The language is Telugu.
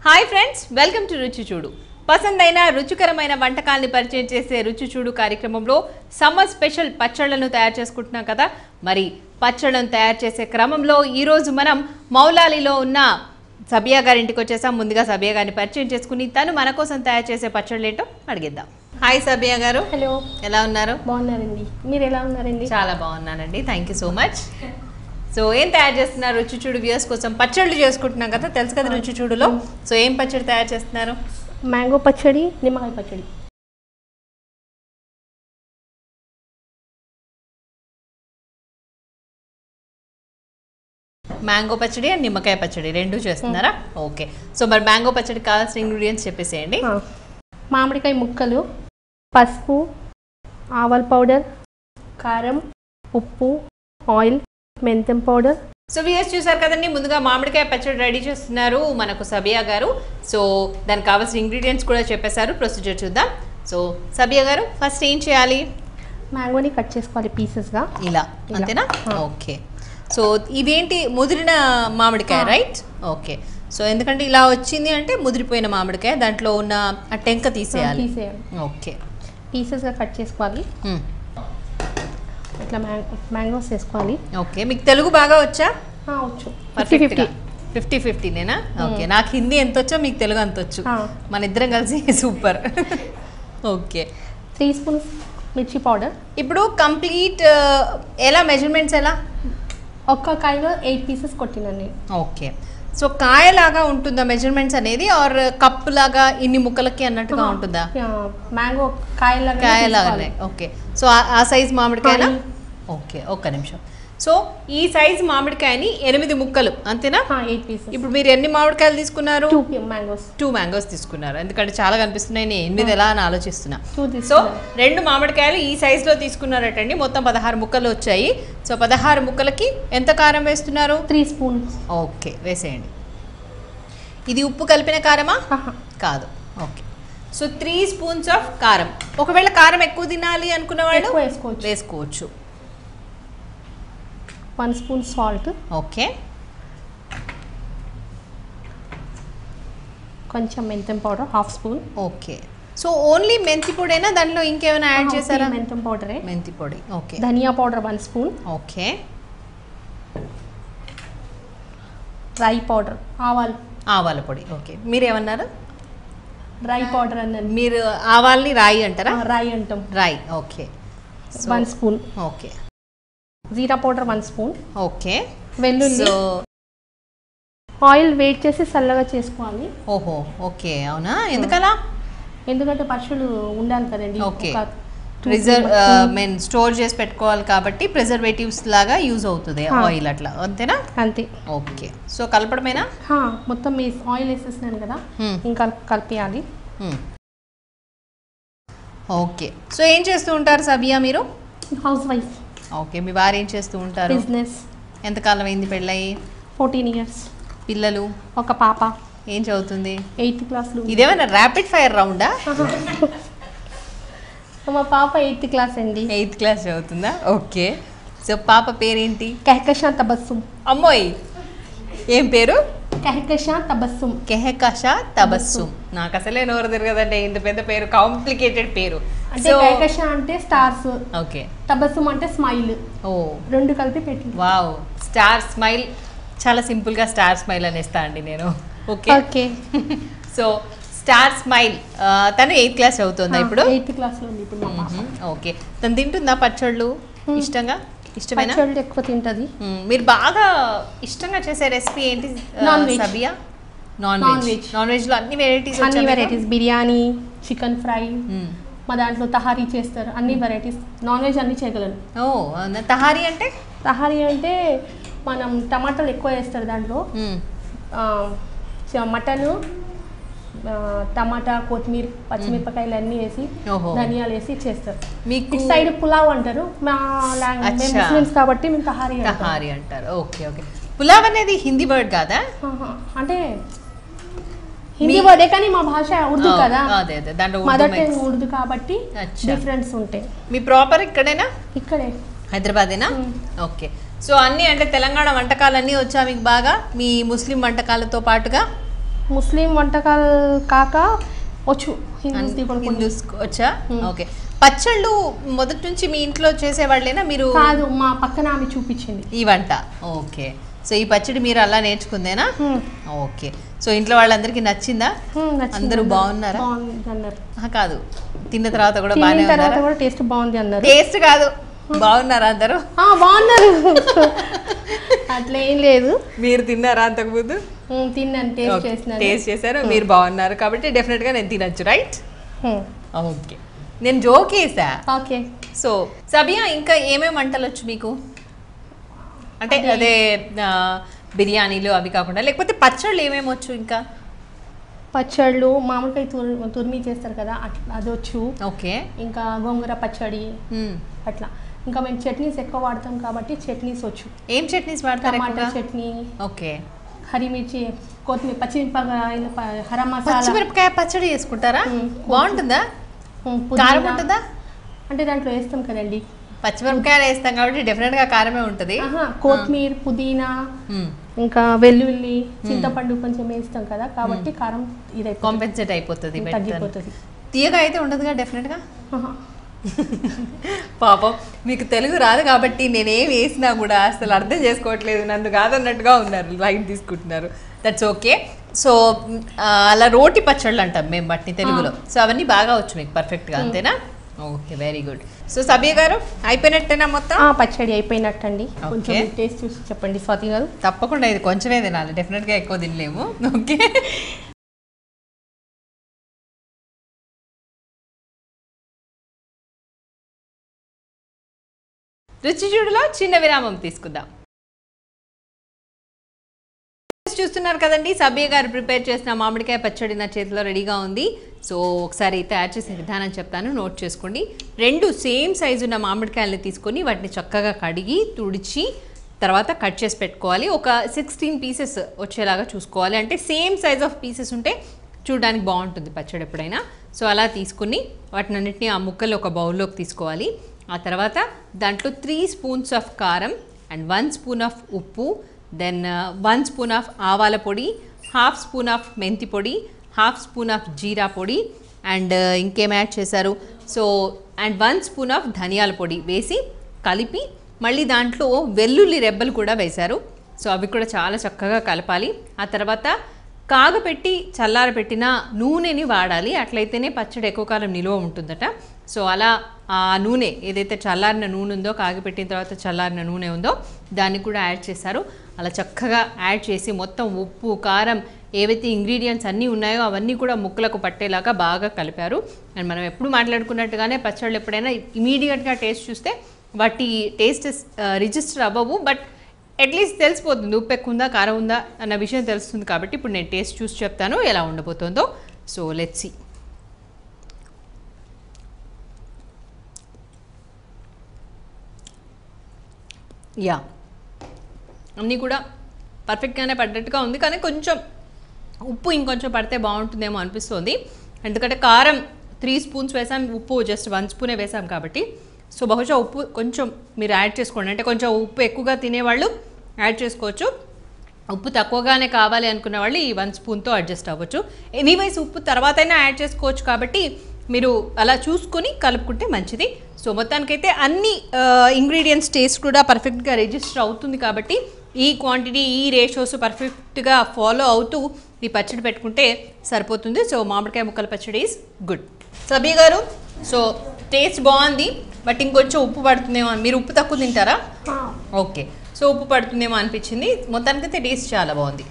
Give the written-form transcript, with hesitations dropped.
హాయ్ ఫ్రెండ్స్, వెల్కమ్ టు రుచి చూడు. పసందైన రుచికరమైన వంటకాల్ని పరిచయం చేసే రుచి చూడు కార్యక్రమంలో సమ్మర్ స్పెషల్ పచ్చళ్లను తయారు చేసుకుంటున్నాం కదా. మరి పచ్చళ్లను తయారు చేసే క్రమంలో ఈరోజు మనం మౌలాలిలో ఉన్న సబియా గారి ఇంటికి వచ్చేసాం. ముందుగా సబియా గారిని పరిచయం చేసుకుని తను మన కోసం తయారు చేసే పచ్చళ్ళు ఏంటో అడిగిద్దాం. హాయ్ సబియా గారు. హలో, ఎలా ఉన్నారు? బాగున్నారండి. మీరు ఎలా ఉన్నారండి? చాలా బాగున్నానండి, thank you so much. So ఏం తయారు చేస్తున్నారు రుచి చూడు వ్యూయర్స్ కోసం? పచ్చళ్ళు చేసుకుంటున్నాం కదా, తెలుసు కదా రుచి చూడులో. సో ఏం పచ్చడి తయారు చేస్తున్నారు? మ్యాంగో పచ్చడి, నిమ్మకాయ పచ్చడి. మ్యాంగో పచ్చడి అండ్ నిమ్మకాయ పచ్చడి రెండు చేస్తున్నారా? ఓకే. సో మరి మ్యాంగో పచ్చడికి కావాల్సిన ఇంగ్రీడియంట్స్ చెప్పేసేయండి. మామిడికాయ ముక్కలు, పసుపు, ఆవాల పౌడర్, కారం, ఉప్పు, ఆయిల్, మెంతం పౌడర్. సో వ్యూయర్స్ చూసారు కదండి, ముందుగా మామిడికాయ పచ్చడి రెడీ చేస్తున్నారు మనకు సబియా గారు. సో దానికి కావాల్సిన ఇంగ్రీడియంట్స్ కూడా చెప్పేశారు. ప్రొసీజర్ చూద్దాం. సో సబియా గారు, ఫస్ట్ ఏం చేయాలి? మ్యాంగోని కట్ చేసుకోవాలి పీసెస్గా. ఇలా అంతేనా? ఓకే. సో ఇదేంటి, ముదిరిన మామిడికాయ రైట్? ఓకే. సో ఎందుకంటే ఇలా వచ్చింది అంటే ముదిరిపోయిన మామిడికాయ, దాంట్లో ఉన్న ఆ టెంక తీసేయాలి. ఓకే. పీసెస్గా కట్ చేసుకోవాలి. ఇట్లా మ్యాంగోస్ వేసుకోవాలి. ఓకే. మీకు తెలుగు బాగా వచ్చా? వచ్చు. 50-50 నేనా? ఓకే. నాకు హిందీ ఎంత వచ్చో మీకు తెలుగు అంత వచ్చు, మన ఇద్దరం కలిసి సూపర్. ఓకే. 3 స్పూన్స్ మిర్చి పౌడర్. ఇప్పుడు కంప్లీట్ ఎలా మెజర్మెంట్స్ ఎలా? ఒక్క కాయలో 8 పీసెస్ కొట్టినండి. ఓకే. సో కాయలాగా ఉంటుందా మెజర్మెంట్స్ అనేది, ఆర్ కప్ లాగా ఇన్ని ముక్కలకి అన్నట్టుగా ఉంటుందా? మ్యాంగో కాయలాగానే. ఓకే. సో ఆ సైజ్ మామిడికాయనా? ఓకే, ఒక్క నిమిషం. సో ఈ సైజ్ మామిడికాయని 8 ముక్కలు అంతేనా? 8 పీసెస్. ఇప్పుడు మీరు ఎన్ని మామిడికాయలు తీసుకున్నారు? 2 మ్యాంగోస్ తీసుకున్నారు. ఎందుకంటే చాలా కనిపిస్తున్నాయి, నేను 8 ఎలా అని ఆలోచిస్తున్నా. సో 2 మామిడికాయలు ఈ సైజులో తీసుకున్నారటండి. మొత్తం 16 ముక్కలు వచ్చాయి. సో 16 ముక్కలకి ఎంత కారం వేస్తున్నారు? 3 స్పూన్స్. ఓకే, వేసేయండి. ఇది ఉప్పు కలిపిన కారమా? కాదు. ఓకే. సో 3 స్పూన్స్ ఆఫ్ కారం. ఒకవేళ కారం ఎక్కువ తినాలి అనుకున్న వాళ్ళు వేసుకోవచ్చు. 1 స్పూన్ సాల్ట్. ఓకే. కొంచెం మెంతం powder 1/2 spoon. Okay. So only మెంతి పొడేనా, దాంట్లో ఇంకేమైనా యాడ్ చేశారా? మెంతం పౌడరే. మెంతి పొడి. ఓకే. ధనియా పౌడర్ 1 స్పూన్. ఓకే. రై పౌడర్, ఆవాల పొడి. ఓకే. మీరేమన్నారు? రై పౌడర్ అన్నది. మీరు ఆవాల్ని రాయి అంటారా? రాయి అంటాం. రాయి. ఓకే. 1 స్పూన్. ఓకే. జీరా పౌడర్ 1 స్పూన్. ఓకే. వెల్లుల్లి. ఆయిల్ వేడి చేసి చల్లగా చేసుకోవాలి. ఓహో, ఓకే. అవునా? ఎందుకలా? ఎందుకంటే పక్షులు ఉండాలి కదండి. ఓకే. స్టోర్ చేసి పెట్టుకోవాలి కాబట్టి ప్రిజర్వేటివ్స్ లాగా యూజ్ అవుతుంది ఆయిల్, అట్లా అంతేనా? అంతే. ఓకే. సో కలపడమేనా? మొత్తం ఆయిల్ వేసేసినాను కదా, ఇంకా కలిపేయాలి. ఓకే. సో ఏం చేస్తూ ఉంటారు సబియా మీరు? House wife. ఓకే. మీ వారు ఏం చేస్తూ ఉంటారు? బిజినెస్. ఎంతకాలం అయింది పెళ్ళయి? 14 years. పిల్లలు? ఒక పాప. ఏం చదువుతుంది? 8th క్లాస్లో. ఇదేమైనా ర్యాపిడ్ ఫైర్ రౌండా? మా పాప 8th క్లాస్ అండి. 8th class చదువుతుందా? ఓకే. సో పాప పేరేంటి? కెహకషా తబస్సుమ్. అమ్మోయ్, ఏం పేరు? కెహకషా తబస్సుమ్. కెహకషా తబస్సుమ్. నాకు అసలే నోరు తిరగదండి, ఇంత పెద్ద పేరు, కాంప్లికేటెడ్ పేరు. అంటే కెహకషా అంటే స్టార్స్. ఓకే. తబస్సుమ్ అంటే స్మైల్. ఓ, 2 కలిపి పెట్టి. వావ్. స్టార్ స్మైల్, చాలా సింపుల్గా స్టార్ స్మైల్ అనేస్తా అండి నేను. Okay. Okay. So star smile తను 8th క్లాస్ చదువుతుందా ఇప్పుడు? 8th క్లాస్లో ఉంది ఇప్పుడు. ఓకే. తను తింటుందా పచ్చళ్ళు? ఇష్టమేనా? పచ్చళ్ళు ఎక్కువ తింటుంది. మీరు బాగా ఇష్టంగా చేసే రెసిపీ ఏంటి సబియా? నాన్ వెజ్ లో అన్ని వెరైటీస్? అన్ని వెరైటీస్. బిర్యానీ, చికెన్ ఫ్రై, మా దాంట్లో తహారీ చేస్తారు. అన్ని వెరైటీస్. నాన్ వెజ్ అన్ని చేయగలను. ఓ, తహారీ అంటే? తహారీ అంటే మనం టమాటాలు ఎక్కువ వేస్తారు దాంట్లో. మటను, టమాటా, కొత్తిమీర, పచ్చిమిరపకాయలు అన్నీ వేసి, ధనియాలు వేసి చేస్తారు. మీకు సైడ్ పులావ్ అంటారు. మా లాంగ్వేజ్ ముస్లిమ్స్ కాబట్టి మేము తహారీ అంటారు. ఓకే. ఓకే. పులావ్ అనేది హిందీ వర్డ్ కాదా? అంటే హిందీ వర్డే, కానీ మా భాష ఉర్దూ కదా. మదర్ టంగ్ ఉర్దూ కాబట్టి డిఫరెన్స్ ఉంటాయి. మీ ప్రాపర్ ఇక్కడేనా? ఇక్కడే, హైదరాబాదేనా? ఓకే. సో అన్నీ అంటే తెలంగాణ వంటకాలన్నీ వచ్చా మీకు బాగా, మీ ముస్లిం వంటకాలతో పాటుగా? ముస్లిం వంటకాలు కాక వచ్చు, హిందూస్ వచ్చా? ఓకే. పచ్చళ్ళు మొదటి నుంచి మీ ఇంట్లో చేసేవాళ్ళేనా మీరు? కాదు, మా పక్కన ఆమె చూపించింది ఈ వంట. ఓకే. సో ఈ పచ్చడి మీరు అలా నేర్చుకుందేనా? ఓకే. సో ఇంట్లో వాళ్ళందరికీ నచ్చిందా? అందరూ బాగున్నారా? కాదు, తిన్న తర్వాత కూడా బాగానే ఉన్నారా? టేస్ట్ బాగుంది అన్నారు. టేస్ట్ కాదు, బాగున్నారా అందరూ? బాగున్నారు. అట్లా ఏం లేదు. మీరు తిన్నారా అంతకుముందు? తిన్నాను, టేస్ట్ చేశారు, మీరు బాగున్నారు కాబట్టి డెఫినెట్ గా నేను తినచ్చు, రైట్? ఓకే, నేను జోక్ వేసా. ఓకే. సో సబియా, ఇంకా ఏమేమి వంటలు వచ్చు మీకు? అంటే అదే బిర్యానీలు అవి కాకుండా, లేకపోతే పచ్చళ్ళు ఏమేమి వచ్చు? ఇంకా పచ్చళ్ళు మామిడికాయ తురిమి చేస్తారు కదా, అది వచ్చు. ఓకే. ఇంకా గోంగూర పచ్చడి అట్లా. ఇంకా మేము చట్నీస్ ఎక్కువ వాడతాం కాబట్టి చట్నీస్ వచ్చు. ఏం చట్నీస్ వాడతారు? టమాటా చట్నీ, ఓకే, హరిమిర్చి, కొత్తిమీర, పచ్చిమిరపకాయలు, హరం మసాలా. పచ్చిమిరపకాయ పచ్చడి చేసుకుంటారా? బాగుంటుందా? కారం ఉంటుందా? అంటే దాంట్లో వేస్తాం కదండి, పచ్చిమిరపకాయలు వేస్తాం కాబట్టి డెఫినెట్ గా కారమే ఉంటుంది. కొత్తిమీర, పుదీనా, ఇంకా వెల్లుల్లి, చింతపండు కొంచెం వేస్తాం కదా, కాబట్టి కారం ఇది కాంపెన్సేట్ అయిపోతుంది, తగ్గిపోతుంది. తీయగా అయితే ఉండదుగా డెఫినెట్ గా. పాపం మీకు తెలుగు రాదు కాబట్టి నేనేం వేసినా కూడా అసలు అర్థం చేసుకోవట్లేదు, నన్ను కాదన్నట్టుగా ఉన్నారు, లైట్ తీసుకుంటున్నారు. That's okay. సో అలా రోటి పచ్చళ్ళు అంటాం మేము వాటిని తెలుగులో. సో అవన్నీ బాగా వచ్చు మీకు పర్ఫెక్ట్గా, అంతేనా? Okay, very good. So Sabiya గారు, అయిపోయినట్టేనా మొత్తం? పచ్చడి అయిపోయినట్టండి. కొంచెం టేస్ట్ చూసి చెప్పండి స్వాతి గారు. తప్పకుండా, ఇది కొంచెమే తినాలి, డెఫినెట్గా ఎక్కువ తినలేము. ఓకే. రుచి చూడులో చిన్న విరామం తీసుకుందాం. చూస్తున్నారు కదండి, సబియా గారు ప్రిపేర్ చేసిన మామిడికాయ పచ్చడి నా చేతిలో రెడీగా ఉంది. సో ఒకసారి తయారు చేసే విధానం చెప్తాను, నోట్ చేసుకోండి. 2 సేమ్ సైజు ఉన్న మామిడికాయలని తీసుకొని వాటిని చక్కగా కడిగి తుడిచి తర్వాత కట్ చేసి పెట్టుకోవాలి. ఒక 16 పీసెస్ వచ్చేలాగా చూసుకోవాలి. అంటే సేమ్ సైజ్ ఆఫ్ పీసెస్ ఉంటే చూడడానికి బాగుంటుంది పచ్చడి ఎప్పుడైనా. సో అలా తీసుకుని వాటిని అన్నింటినీ ఆ ముక్కలు ఒక బౌల్లోకి తీసుకోవాలి. ఆ తర్వాత దాంట్లో 3 స్పూన్స్ ఆఫ్ కారం అండ్ 1 స్పూన్ ఆఫ్ ఉప్పు, దెన్ 1 స్పూన్ ఆఫ్ ఆవాల పొడి, 1/2 స్పూన్ ఆఫ్ మెంతి పొడి, 1/2 స్పూన్ ఆఫ్ జీరా పొడి, అండ్ ఇంకేం యాడ్ చేశారు? సో అండ్ 1 స్పూన్ ఆఫ్ ధనియాల పొడి వేసి కలిపి మళ్ళీ దాంట్లో వెల్లుల్లి రెబ్బలు కూడా వేశారు. సో అవి కూడా చాలా చక్కగా కలపాలి. ఆ తర్వాత కాగపెట్టి చల్లారబెట్టిన నూనెని వాడాలి, అట్లయితేనే పచ్చడి ఎక్కువ కాలం నిల్వ ఉంటుందట. సో అలా ఆ నూనె ఏదైతే చల్లారిన నూనె ఉందో, కాగిపెట్టిన తర్వాత చల్లారిన నూనె ఉందో దాన్ని కూడా యాడ్ చేశారు. అలా చక్కగా యాడ్ చేసి మొత్తం ఉప్పు, కారం, ఏవైతే ఇంగ్రీడియంట్స్ అన్నీ ఉన్నాయో అవన్నీ కూడా ముక్కలకు పట్టేలాగా బాగా కలిపారు. అండ్ మనం ఎప్పుడు మాట్లాడుకున్నట్టుగానే పచ్చళ్ళు ఎప్పుడైనా ఇమీడియట్గా టేస్ట్ చూస్తే వాటి టేస్ట్ రిజిస్టర్ అవ్వవు, బట్ అట్లీస్ట్ తెలిసిపోతుంది ఉప్పు ఎక్కువ ఉందా కారం ఉందా అన్న విషయం తెలుస్తుంది. కాబట్టి ఇప్పుడు నేను టేస్ట్ చూసి చెప్తాను ఎలా ఉండబోతుందో. So let's see. యా, అన్నీ కూడా పర్ఫెక్ట్గానే పడ్డట్టుగా ఉంది, కానీ కొంచెం ఉప్పు ఇంకొంచెం పడితే బాగుంటుందేమో అనిపిస్తుంది. ఎందుకంటే కారం 3 స్పూన్స్ వేసాం, ఉప్పు జస్ట్ 1 స్పూనే వేసాం కాబట్టి. సో బహుశా ఉప్పు కొంచెం మీరు యాడ్ చేసుకోండి. అంటే కొంచెం ఉప్పు ఎక్కువగా తినేవాళ్ళు యాడ్ చేసుకోవచ్చు, ఉప్పు తక్కువగానే కావాలి అనుకునే వాళ్ళు ఈ 1 స్పూన్తో అడ్జస్ట్ అవ్వచ్చు. ఎనీవైస్ ఉప్పు తర్వాతైనా యాడ్ చేసుకోవచ్చు కాబట్టి మీరు అలా చూసుకొని కలుపుకుంటే మంచిది. సో మొత్తానికైతే అన్ని ఇంగ్రీడియంట్స్ టేస్ట్ కూడా పర్ఫెక్ట్గా రిజిస్టర్ అవుతుంది కాబట్టి ఈ క్వాంటిటీ, ఈ రేషియోస్ పర్ఫెక్ట్గా ఫాలో అవుతూ ఈ పచ్చడి పెట్టుకుంటే సరిపోతుంది. సో మామిడికాయ ముక్కల పచ్చడి ఈజ్ గుడ్. సబియా గారు, సో టేస్ట్ బాగుంది, బట్ ఇంకొంచెం ఉప్పు పడుతుందేమో. మీరు ఉప్పు తక్కువ తింటారా? ఓకే. సో ఉప్పు పడుతుందేమో అనిపించింది. మొత్తానికైతే టేస్ట్ చాలా బాగుంది.